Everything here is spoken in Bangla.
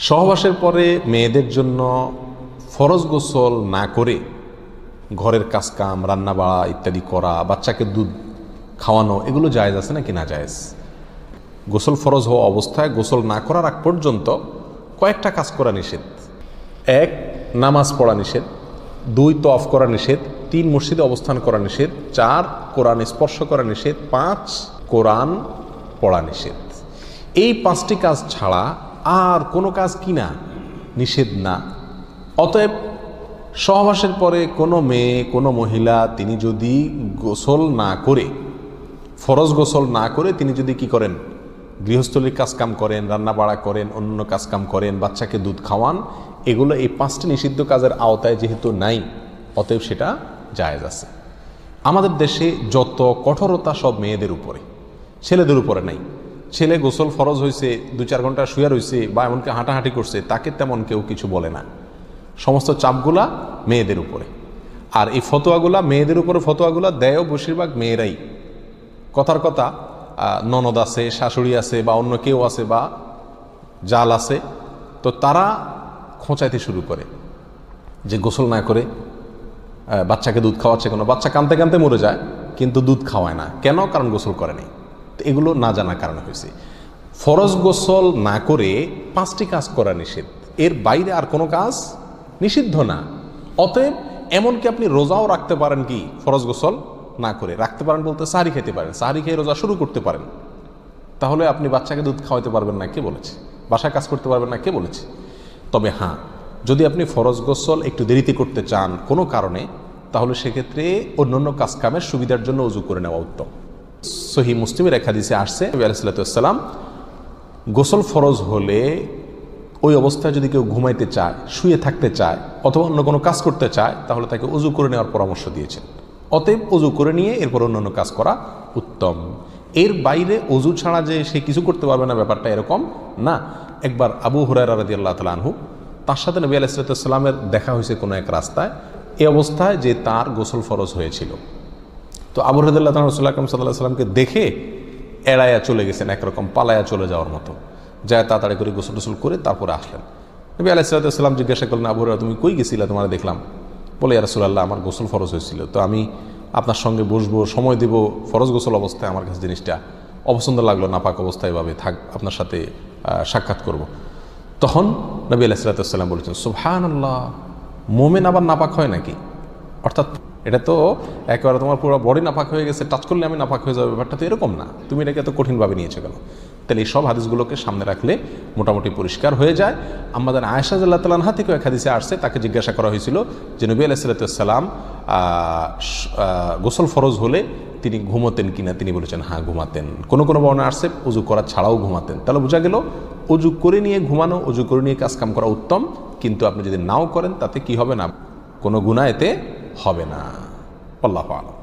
সহবাসের পরে মেয়েদের জন্য ফরজ গোসল না করে ঘরের কাজকাম রান্না বাড়া ইত্যাদি করা, বাচ্চাকে দুধ খাওয়ানো, এগুলো জায়েজ আছে নাকি না জায়েজ? গোসল ফরজ হওয়া অবস্থায় গোসল না করার আগ পর্যন্ত কয়েকটা কাজ করা নিষেধ। 1, নামাজ পড়া নিষেধ। 2, তওয়াফ করা নিষেধ। 3, মসজিদে অবস্থান করা নিষেধ। 4, কোরআন স্পর্শ করা নিষেধ। 5, কোরআন পড়া নিষেধ। এই 5টি কাজ ছাড়া আর কোনো কাজ কিনা নিষেধ না। অতএব সহবাসের পরে কোনো মেয়ে, কোনো মহিলা তিনি যদি গোসল না করে, ফরজ গোসল না করে তিনি যদি কি করেন, গৃহস্থলীর কাজকাম করেন, রান্না বাড়া করেন, অন্য কাজকাম করেন, বাচ্চাকে দুধ খাওয়ান, এগুলো এই 5টি নিষিদ্ধ কাজের আওতায় যেহেতু নাই, অতএব সেটা জায়েজ আছে। আমাদের দেশে যত কঠোরতা সব মেয়েদের উপরে, ছেলেদের উপরে নাই। ছেলে গোসল ফরজ হয়েছে, 2-4 ঘন্টা শুয়ে রয়েছে বা এমনকি হাঁটাহাঁটি করছে, তাকে তেমন কেউ কিছু বলে না। সমস্ত চাপগুলা মেয়েদের উপরে। আর এই ফতোয়াগুলা মেয়েদের উপরে, ফতোয়াগুলা দেয়ও বেশিরভাগ মেয়েরাই। কথার কথা, ননদ আছে, শাশুড়ি আছে বা অন্য কেউ আছে বা জাল আছে, তো তারা খোঁচাইতে শুরু করে যে গোসল না করে বাচ্চাকে দুধ খাওয়াচ্ছে। কোনো বাচ্চা কাঁদতে কাঁদতে মরে যায় কিন্তু দুধ খাওয়ায় না, কেন? কারণ গোসল করে নাই। তো এগুলো না জানার কারণে হয়েছে। ফরজ গোসল না করে 5টি কাজ করা নিষেধ, এর বাইরে আর কোনো কাজ নিষিদ্ধ না। অতএব এমনকি আপনি রোজাও রাখতে পারেন, কি ফরজ গোসল না করে রাখতে পারেন বলতে সাহারি খেতে পারেন, সাহারি খেয়ে রোজা শুরু করতে পারেন। তাহলে আপনি বাচ্চাকে দুধ খাওয়াতে পারবেন না, কে বলেছে? বাসায় কাজ করতে পারবেন না, কে বলেছে? তবে হ্যাঁ, যদি আপনি ফরজ গোসল একটু দেরিতে করতে চান কোনো কারণে, তাহলে সেক্ষেত্রে অন্যান্য কাজকামের সুবিধার জন্য ওযু করে নেওয়া উত্তম। সহিহ মুসলিমের এক হাদিসে আসছে, নবী আলাইহিস সালাতু ওয়াস সালাম গোসল ফরজ হলে ওই অবস্থায় যদি কেউ ঘুমাইতে চায়, শুয়ে থাকতে চায় অথবা অন্য কোনো কাজ করতে চায়, তাহলে তাকে ওযু করে নেওয়ার পরামর্শ দিয়েছেন। অতএব ওযু করে নিয়ে এরপর অন্যান্য কাজ করা উত্তম। এর বাইরে ওযু ছাড়া যে সে কিছু করতে পারবে না, ব্যাপারটা এরকম না। একবার আবু হুরায়রা রাদিয়াল্লাহু তাআলা আনহু, তার সাথে নবী আলাইহিস সালাতু ওয়াস সালামের দেখা হয়েছে কোনো এক রাস্তায়, এই অবস্থায় যে তার গোসল ফরজ হয়েছিল। তো আবু হুরায়রা রাদিয়াল্লাহু তাআলা রাসূলুল্লাহ সাল্লাল্লাহু আলাইহি ওয়াসাল্লামকে দেখে এড়াইয়া চলে গেছেন, একরকম পালায়া চলে যাওয়ার মতো, যায় তাড়াতাড়ি করে গোসল টোসল করে তারপরে আসলেন। নবী আলাইহিস সালাতু ওয়াস সালাম জিজ্ঞাসা করলেন, আবু হুরায়রা তুমি কই গেছিলা, তোমার দেখলাম? বলে, ইয়া রাসূলুল্লাহ, আমার গোসল ফরজ হয়েছিল, তো আমি আপনার সঙ্গে বসবো, সময় দেব, ফরজ গোসল অবস্থায় আমার কাছে জিনিসটা অপছন্দ লাগলো, নাপাক অবস্থায় এভাবে থাক, আপনার সাথে সাক্ষাৎ করব। তখন নবী আলাইহিস সালাতু ওয়াস সালাম বলেছেন, সুবহানাল্লাহ, মোমেন আবার নাপাক হয় নাকি? অর্থাৎ এটা তো একেবারে তোমার পুরো বডি নাপাক হয়ে গেছে, টাচ করলে আমি নাপাক হয়ে যাবে, ব্যাপারটা তো এরকম না। তুমি এটাকে এত কঠিনভাবে নিয়েছো কেন? তাহলে এই সব হাদিসগুলোকে সামনে রাখলে মোটামুটি পরিষ্কার হয়ে যায়। আমাদের আয়েশা রাদিয়াল্লাহু তাআলা আনহা থেকে এক হাদিসে আসছে, তাকে জিজ্ঞাসা করা হয়েছিল যে নবী আলাইহিস সালাতু ওয়াস সালাম গোসল ফরজ হলে তিনি ঘুমাতেন কিনা? তিনি বলেছেন হ্যাঁ ঘুমাতেন। কোনো কোনো বর্ণনা আসছে ওযু করা ছাড়াও ঘুমাতেন। তাহলে বোঝা গেল ওযু করে নিয়ে ঘুমানো, ওযু করে নিয়ে কাজকাম করা উত্তম। কিন্তু আপনি যদি নাও করেন তাতে কি হবে না, কোনো গুনাহ এতে হবে না। আল্লাহু আ'লাম।